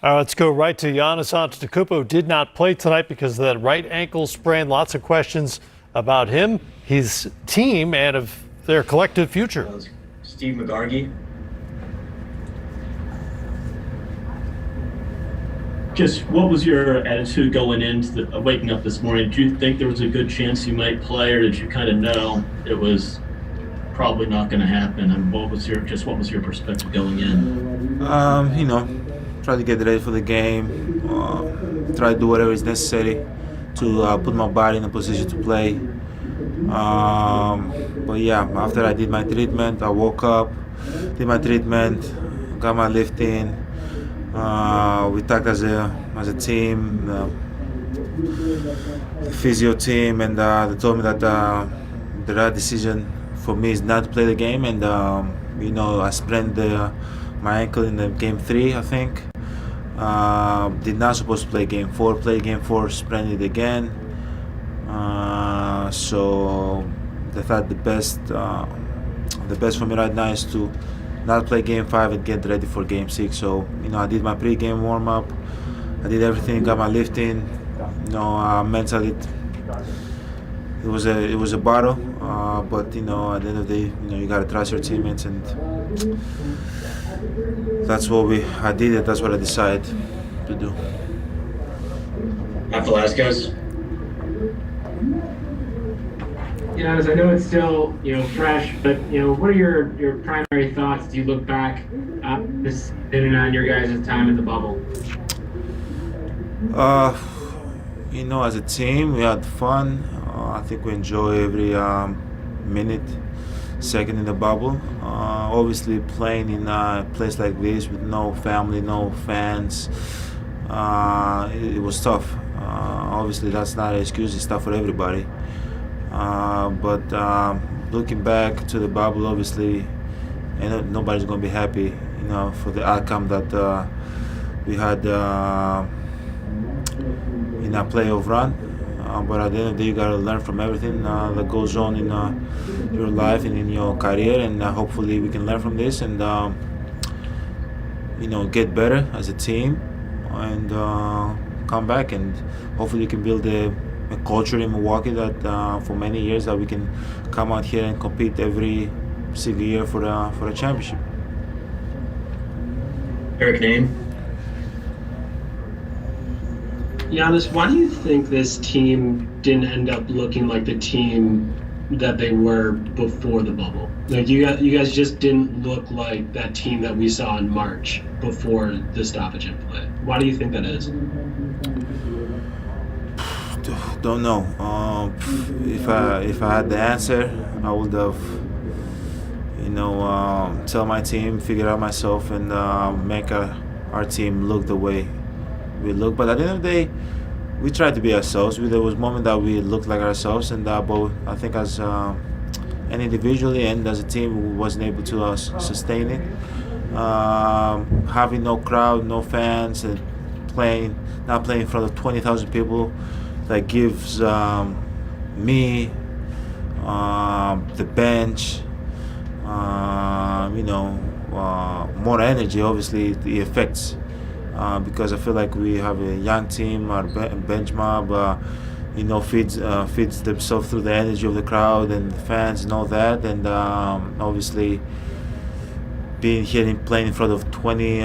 All right, let's go right to Giannis Antetokounmpo. Did not play tonight because of that right ankle sprain. Lots of questions about him, his team, and of their collective future. Steve McGargy. Just what was your attitude going into waking up this morning? Did you think there was a good chance you might play, or did you kind of know it was probably not going to happen? And what was your perspective going in? Try to get ready for the game. Try to do whatever is necessary to put my body in a position to play. But yeah, after I did my treatment, I woke up, did my treatment, got my lift in. We talked as a team, the physio team, and they told me that the right decision for me is not to play the game. And I sprained my ankle in the game 3, I think. Did not supposed to play game 4. Played game 4, sprained it again. So they thought the best for me right now is to not play game 5 and get ready for game 6. So I did my pre-game warm-up. I did everything, got my lift in. Mentally it was a battle, but at the end of the day, you gotta trust your teammates, and that's what I did it. That's what I decided to do. At Velasquez. Giannis, I know it's still fresh, but what are your primary thoughts as you look back at this season and on your guys' time in the bubble? As a team, we had fun. I think we enjoy every minute, second in the bubble. Obviously, playing in a place like this with no family, no fans, it was tough. Obviously, that's not an excuse. It's tough for everybody. But looking back to the bubble, obviously, nobody's going to be happy, for the outcome that we had in a playoff run. But at the end of the day, you got to learn from everything that goes on in your life and in your career, and hopefully we can learn from this and get better as a team and come back, and hopefully you can build a culture in Milwaukee that for many years that we can come out here and compete every single year for a championship. Eric Name. Giannis, why do you think this team didn't end up looking like the team that they were before the bubble? Like you guys just didn't look like that team that we saw in March before the stoppage in play. Why do you think that is? Don't know. If I had the answer, I would have, tell my team, figure out myself, and make our team look the way we look. But at the end of the day, we tried to be ourselves. There was moments that we looked like ourselves, and both I think as and individually and as a team, we wasn't able to sustain it. Having no crowd, no fans, and not playing in front of 20,000 people, that gives me, the bench, more energy. Obviously, the effects. Because I feel like we have a young team, our bench mob, feeds themselves through the energy of the crowd and the fans and all that, and obviously being here and playing in front of 20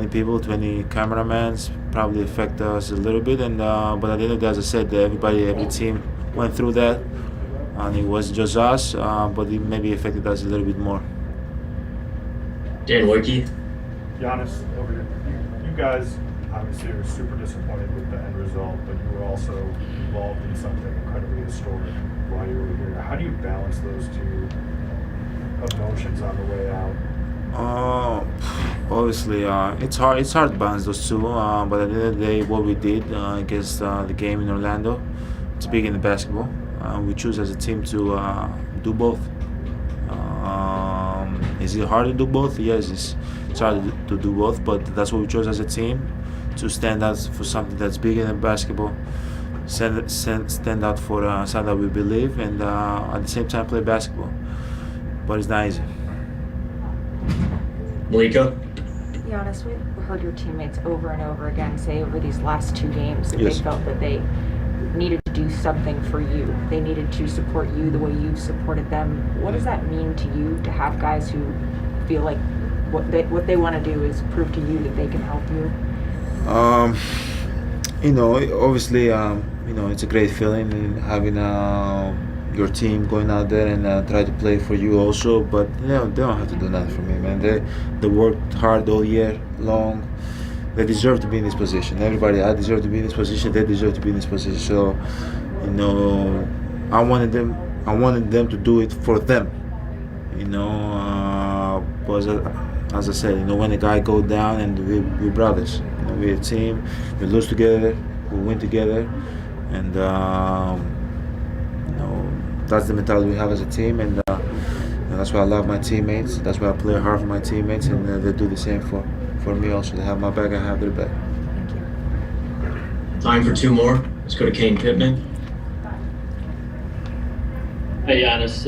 people, 20 cameramans probably affect us a little bit, and but at the end of the day, as I said, every team went through that, and it wasn't just us, but it maybe affected us a little bit more. Dan Wojcicki. Giannis, over here. You guys obviously are super disappointed with the end result, but you were also involved in something incredibly historic while you were here. How do you balance those two emotions on the way out? Obviously, it's hard to balance those two. But at the end of the day, what we did against the game in Orlando, it's big in the basketball. We choose as a team to do both. Is it hard to do both? Yes, it's hard to do both, but that's what we chose as a team, to stand out for something that's bigger than basketball, stand out for something that we believe, and at the same time play basketball. But it's not easy. Malika. Giannis, we've heard your teammates over and over again say over these last 2 games that Yes. they felt that they needed to do something for you. They needed to support you the way you've supported them. What does that mean to you to have guys who feel like what they want to do is prove to you that they can help you? Obviously, it's a great feeling in having your team going out there and try to play for you also. But they don't have to do nothing for me, man. They worked hard all year long. They deserve to be in this position. Everybody, I deserve to be in this position. They deserve to be in this position. So, I wanted them to do it for them. Because as I said, when a guy goes down, and we're brothers. We're a team. We lose together. We win together, and that's the mentality we have as a team. And that's why I love my teammates. That's why I play hard for my teammates, and they do the same for me also. They have my back. I have their back. Thank you. Time for 2 more. Let's go to Kane Pittman. Hey Giannis,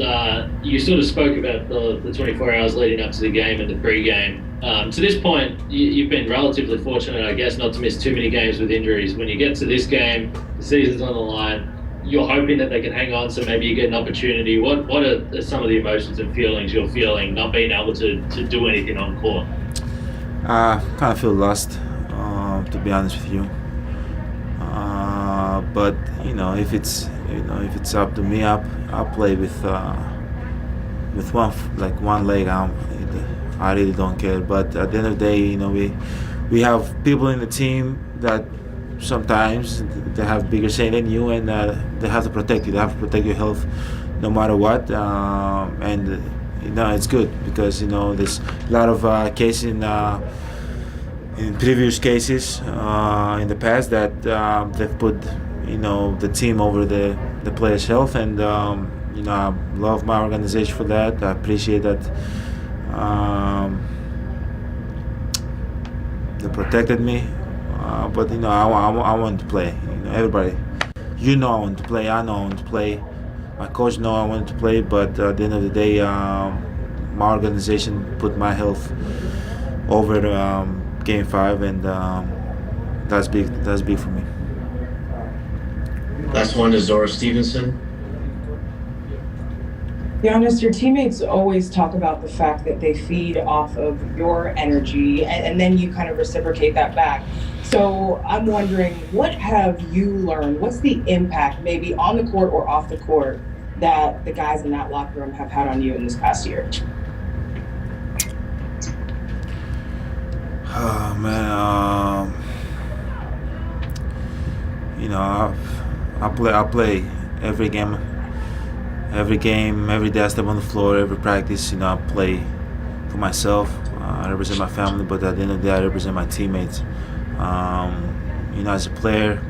you sort of spoke about the 24 hours leading up to the game and the pre-game. To this point, you've been relatively fortunate, I guess, not to miss too many games with injuries. When you get to this game, the season's on the line, you're hoping that they can hang on, so maybe you get an opportunity. What are some of the emotions and feelings you're feeling not being able to do anything on court? I kind of feel lost, to be honest with you. But if it's up to me, I'll play with one leg. I really don't care. But at the end of the day, we have people in the team that sometimes they have bigger say than you, and they have to protect you. They have to protect your health, no matter what. And it's good because there's a lot of cases in previous cases in the past that they've put the team over the player's health, and I love my organization for that. I appreciate that they protected me, but I want to play. Everybody, I want to play. I know I want to play. My coach know I want to play, but at the end of the day, my organization put my health over Game 5, and that's big. That's big for me. Last one to Zora Stevenson. Giannis, your teammates always talk about the fact that they feed off of your energy, and then you kind of reciprocate that back. So I'm wondering, what have you learned? What's the impact, maybe on the court or off the court, that the guys in that locker room have had on you in this past year? Oh man, I play every game, every day I step on the floor, every practice. I play for myself. I represent my family, but at the end of the day, I represent my teammates. As a player,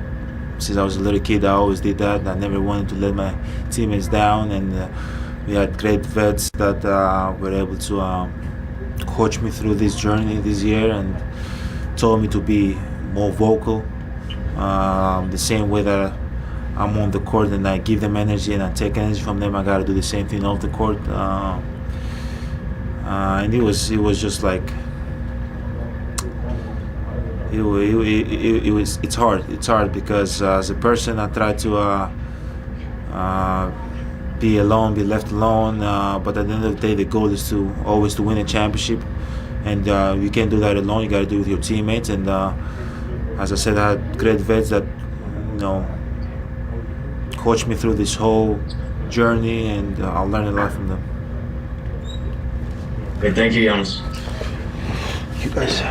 since I was a little kid, I always did that. I never wanted to let my teammates down, and we had great vets that were able to coach me through this journey this year and told me to be more vocal. The same way that I'm on the court and I give them energy and I take energy from them, I gotta do the same thing off the court. And it was just like it's hard because as a person I try to be alone, be left alone, but at the end of the day the goal is to always to win a championship, and you can't do that alone. You got to do it with your teammates, and as I said, I had great vets that coached me through this whole journey, and I'll learn a lot from them. Great, thank you, Giannis. You guys.